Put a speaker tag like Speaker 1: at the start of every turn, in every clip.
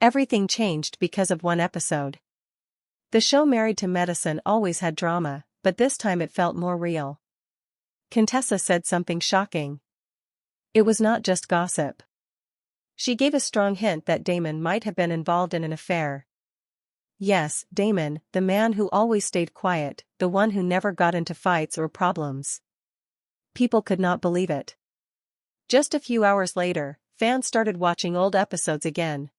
Speaker 1: Everything changed because of one episode. The show Married to Medicine always had drama, but this time it felt more real. Contessa said something shocking. It was not just gossip. She gave a strong hint that Damon might have been involved in an affair. Yes, Damon, the man who always stayed quiet, the one who never got into fights or problems. People could not believe it. Just a few hours later, fans started watching old episodes again.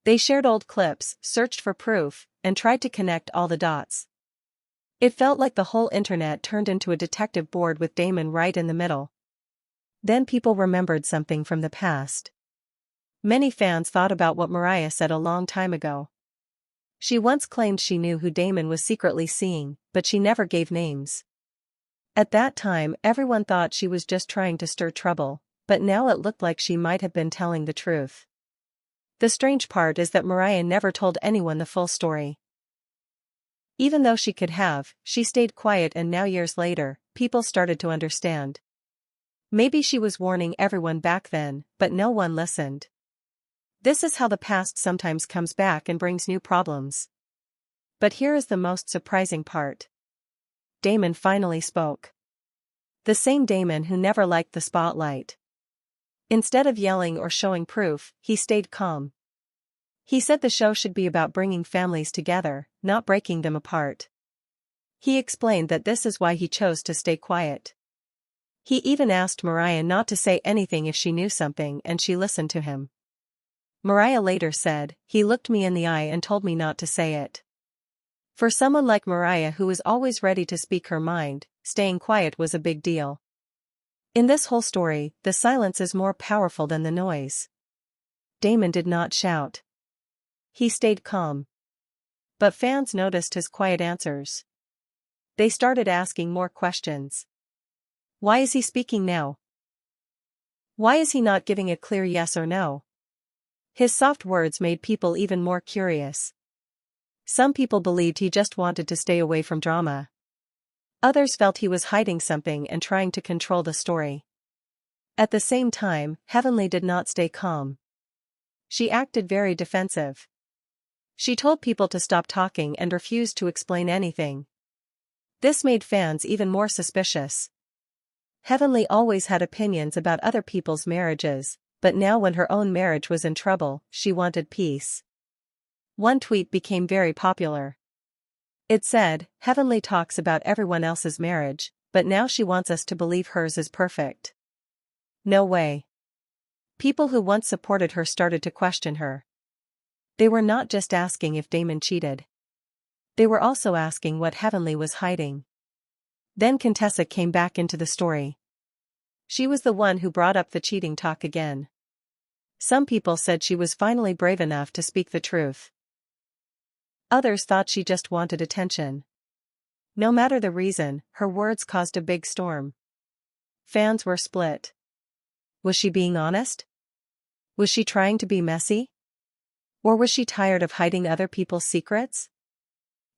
Speaker 1: They shared old clips, searched for proof, and tried to connect all the dots. It felt like the whole internet turned into a detective board with Damon right in the middle. Then people remembered something from the past. Many fans thought about what Mariah said a long time ago. She once claimed she knew who Damon was secretly seeing, but she never gave names. At that time, everyone thought she was just trying to stir trouble, but now it looked like she might have been telling the truth. The strange part is that Mariah never told anyone the full story. Even though she could have, she stayed quiet, and now years later, people started to understand. Maybe she was warning everyone back then, but no one listened. This is how the past sometimes comes back and brings new problems. But here is the most surprising part. Damon finally spoke. The same Damon who never liked the spotlight. Instead of yelling or showing proof, he stayed calm. He said the show should be about bringing families together, not breaking them apart. He explained that this is why he chose to stay quiet. He even asked Mariah not to say anything if she knew something, and she listened to him. Mariah later said, "He looked me in the eye and told me not to say it." For someone like Mariah, who is always ready to speak her mind, staying quiet was a big deal. In this whole story, the silence is more powerful than the noise. Damon did not shout. He stayed calm. But fans noticed his quiet answers. They started asking more questions. Why is he speaking now? Why is he not giving a clear yes or no? His soft words made people even more curious. Some people believed he just wanted to stay away from drama. Others felt he was hiding something and trying to control the story. At the same time, Heavenly did not stay calm. She acted very defensive. She told people to stop talking and refused to explain anything. This made fans even more suspicious. Heavenly always had opinions about other people's marriages, but now when her own marriage was in trouble, she wanted peace. One tweet became very popular. It said, "Heavenly talks about everyone else's marriage, but now she wants us to believe hers is perfect." No way. People who once supported her started to question her. They were not just asking if Damon cheated. They were also asking what Heavenly was hiding. Then Contessa came back into the story. She was the one who brought up the cheating talk again. Some people said she was finally brave enough to speak the truth. Others thought she just wanted attention. No matter the reason, her words caused a big storm. Fans were split. Was she being honest? Was she trying to be messy? Or was she tired of hiding other people's secrets?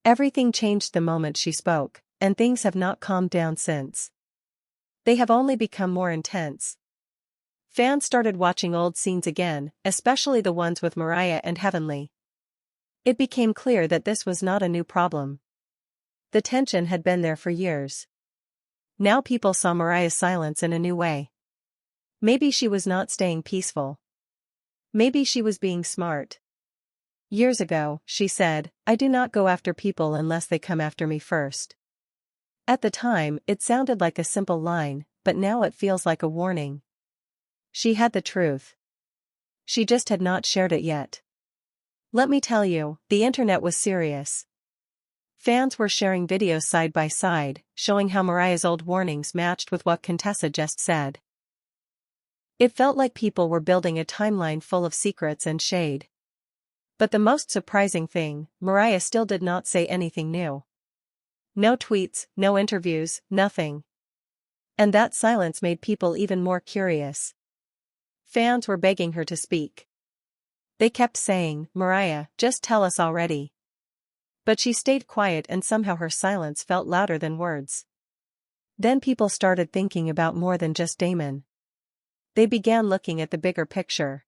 Speaker 1: Everything changed the moment she spoke, and things have not calmed down since. They have only become more intense. Fans started watching old scenes again, especially the ones with Mariah and Heavenly. It became clear that this was not a new problem. The tension had been there for years. Now people saw Mariah's silence in a new way. Maybe she was not staying peaceful. Maybe she was being smart. Years ago, she said, "I do not go after people unless they come after me first." At the time, it sounded like a simple line, but now it feels like a warning. She had the truth. She just had not shared it yet. Let me tell you, the internet was serious. Fans were sharing videos side by side, showing how Mariah's old warnings matched with what Contessa just said. It felt like people were building a timeline full of secrets and shade. But the most surprising thing, Mariah still did not say anything new. No tweets, no interviews, nothing. And that silence made people even more curious. Fans were begging her to speak. They kept saying, "Mariah, just tell us already." But she stayed quiet, and somehow her silence felt louder than words. Then people started thinking about more than just Damon. They began looking at the bigger picture.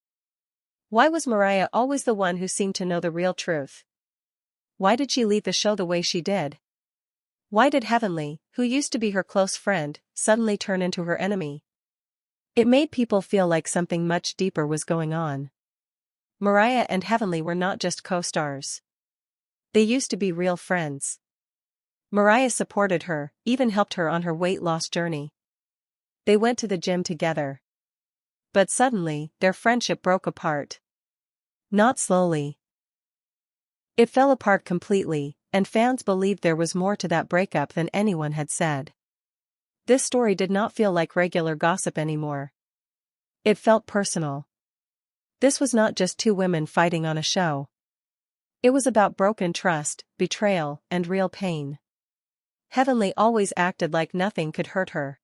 Speaker 1: Why was Mariah always the one who seemed to know the real truth? Why did she leave the show the way she did? Why did Heavenly, who used to be her close friend, suddenly turn into her enemy? It made people feel like something much deeper was going on. Mariah and Heavenly were not just co-stars. They used to be real friends. Mariah supported her, even helped her on her weight loss journey. They went to the gym together. But suddenly, their friendship broke apart. Not slowly. It fell apart completely, and fans believed there was more to that breakup than anyone had said. This story did not feel like regular gossip anymore. It felt personal. This was not just two women fighting on a show. It was about broken trust, betrayal, and real pain. Heavenly always acted like nothing could hurt her.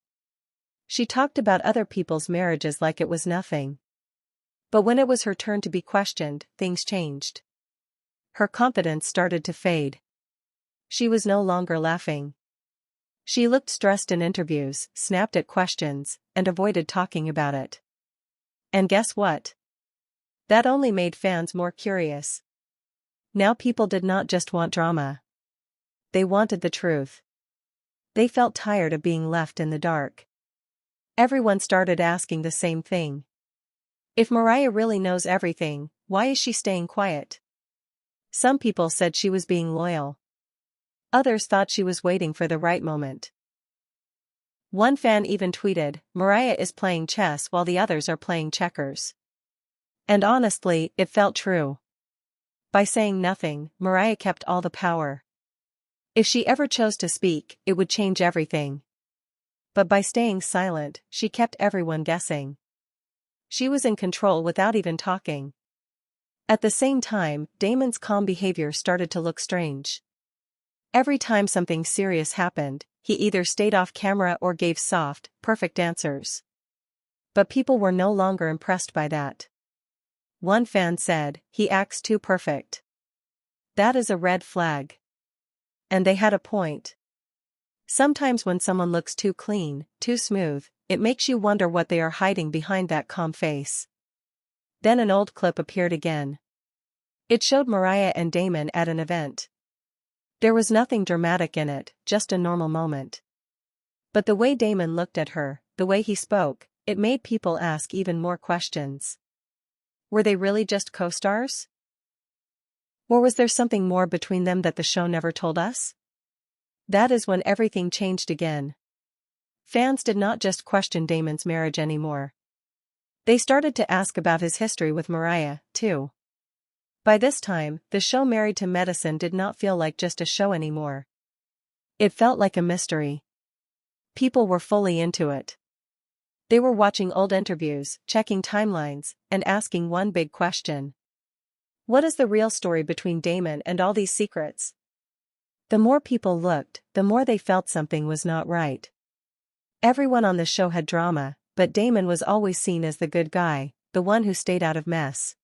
Speaker 1: She talked about other people's marriages like it was nothing. But when it was her turn to be questioned, things changed. Her confidence started to fade. She was no longer laughing. She looked stressed in interviews, snapped at questions, and avoided talking about it. And guess what? That only made fans more curious. Now people did not just want drama. They wanted the truth. They felt tired of being left in the dark. Everyone started asking the same thing. If Mariah really knows everything, why is she staying quiet? Some people said she was being loyal. Others thought she was waiting for the right moment. One fan even tweeted, "Mariah is playing chess while the others are playing checkers." And honestly, it felt true. By saying nothing, Mariah kept all the power. If she ever chose to speak, it would change everything. But by staying silent, she kept everyone guessing. She was in control without even talking. At the same time, Damon's calm behavior started to look strange. Every time something serious happened, he either stayed off camera or gave soft, perfect answers. But people were no longer impressed by that. One fan said, "He acts too perfect." That is a red flag. And they had a point. Sometimes when someone looks too clean, too smooth, it makes you wonder what they are hiding behind that calm face. Then an old clip appeared again. It showed Mariah and Damon at an event. There was nothing dramatic in it, just a normal moment. But the way Damon looked at her, the way he spoke, it made people ask even more questions. Were they really just co-stars? Or was there something more between them that the show never told us? That is when everything changed again. Fans did not just question Damon's marriage anymore. They started to ask about his history with Mariah, too. By this time, the show Married to Medicine did not feel like just a show anymore. It felt like a mystery. People were fully into it. They were watching old interviews, checking timelines, and asking one big question. What is the real story between Damon and all these secrets? The more people looked, the more they felt something was not right. Everyone on the show had drama, but Damon was always seen as the good guy, the one who stayed out of mess.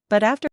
Speaker 1: But after